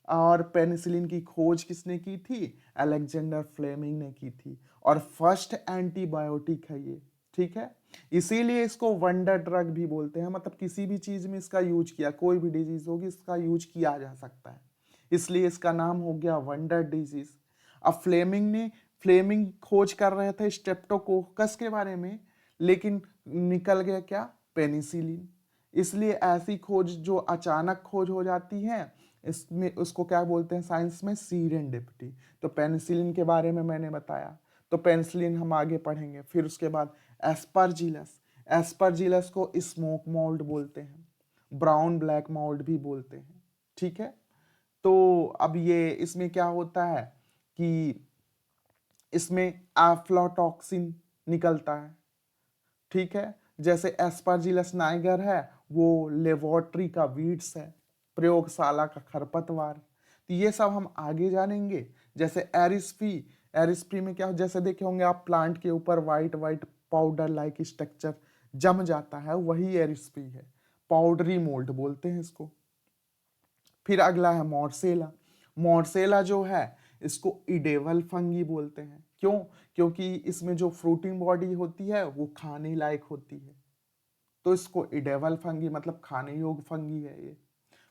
और पेनिसिलिन की खोज किसने की थी? अलेक्जेंडर फ्लेमिंग ने की थी, और फर्स्ट एंटीबायोटिक है ये। ठीक है। इसीलिए इसको वंडर ड्रग भी बोलते हैं, मतलब किसी भी चीज में इसका यूज किया, कोई भी डिजीज होगी इसका यूज किया जा सकता है, इसलिए इसका नाम हो गया वंडर डिजीज। अब फ्लेमिंग खोज कर रहे थे स्ट्रेप्टोकोकस के बारे में, लेकिन निकल गया क्या? पेनिसिलिन। इसलिए ऐसी खोज जो अचानक खोज हो जाती है, इसमें उसको क्या बोलते हैं साइंस में? सीरेंडिपिटी। तो पेनिसिलिन के बारे में मैंने बताया, तो पेनिसिलिन हम आगे पढ़ेंगे। फिर उसके बाद एस्परजिलस। एस्परजिलस को स्मोक मोल्ड बोलते हैं, ब्राउन ब्लैक मोल्ड भी बोलते हैं। ठीक है। तो अब ये इसमें क्या होता है कि इसमें एफ्लाटॉक्सिन निकलता है। ठीक है। जैसे एस्परजिलस नाइगर है, वो लेबोरेटरी का वीड्स है, प्रयोगशाला का खरपतवार। तो ये सब हम आगे जानेंगे। जैसे एरिस्पी में क्या हो, जैसे देखे होंगे आप प्लांट के ऊपर white white powder like structure जम जाता है, वही एरिस्पी है, पाउडरी मोल्ड बोलते हैं इसको। फिर अगला है मोर्सेला। मोर्सेला जो है इसको इडेबल फंगी बोलते हैं। क्यों? क्योंकि इसमें जो फ्रूटिंग बॉडी होती है वो खाने लायक होती है, तो इसको इडेबल फंगी मतलब खाने योग्य फंगी है ये।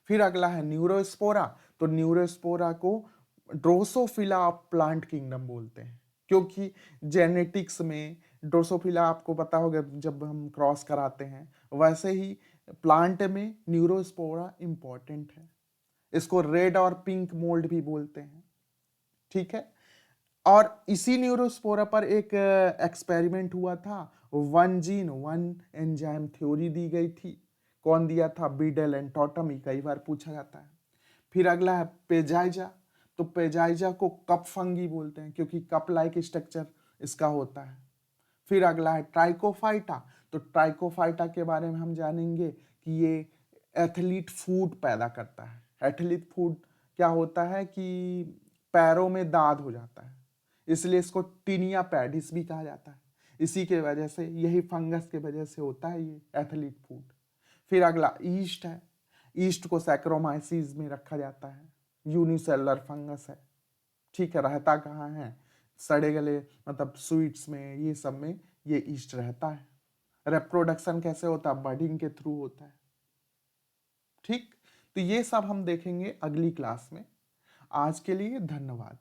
फिर अगला है न्यूरोस्पोरा। तो न्यूरोस्पोरा को ड्रोसोफिला ऑफ प्लांट किंगडम बोलते हैं, क्योंकि जेनेटिक्स में ड्रोसोफिला आपको पता होगा जब हम क्रॉस कराते हैं, वैसे ही प्लांट में न्यूरोस्पोरा इंपॉर्टेंट है। इसको रेड और पिंक मोल्ड भी बोलते हैं। ठीक है। और इसी न्यूरोस्पोरा पर एक एक्सपेरिमेंट हुआ था, one gene one enzyme theory दी गई थी। कौन दिया था? बीडल एंड टॉटमी, कई बार पूछा जाता है। फिर अगला है पेजाइजा। तो पेजाइजा को कप फंगी बोलते हैं, क्योंकि कप लाइक स्ट्रक्चर इसका होता है। फिर अगला है ट्राइकोफाइटा। तो ट्राइकोफाइटा के बारे में हम जानेंगे कि ये एथलीट फूड पैदा करता है। एथलीट फूड क्या होता है कि पैरों में दाद हो जाता है, इसलिए इसको टीनिया पैडिस भी कहा जाता है। इसी के वजह से, यही फंगस के वजह से होता है ये एथलीट फूड। फिर अगला ईस्ट है। ईस्ट को सैक्रोमाइसिस में रखा जाता है, यूनिसेलुलर फंगस है। ठीक है। रहता कहाँ है? सड़े गले मतलब स्वीट्स में, ये सब में ये ईस्ट रहता है। रिप्रोडक्शन कैसे होता है? बर्डिंग के थ्रू होता है। ठीक। तो ये सब हम देखेंगे अगली क्लास में। आज के लिए धन्यवाद।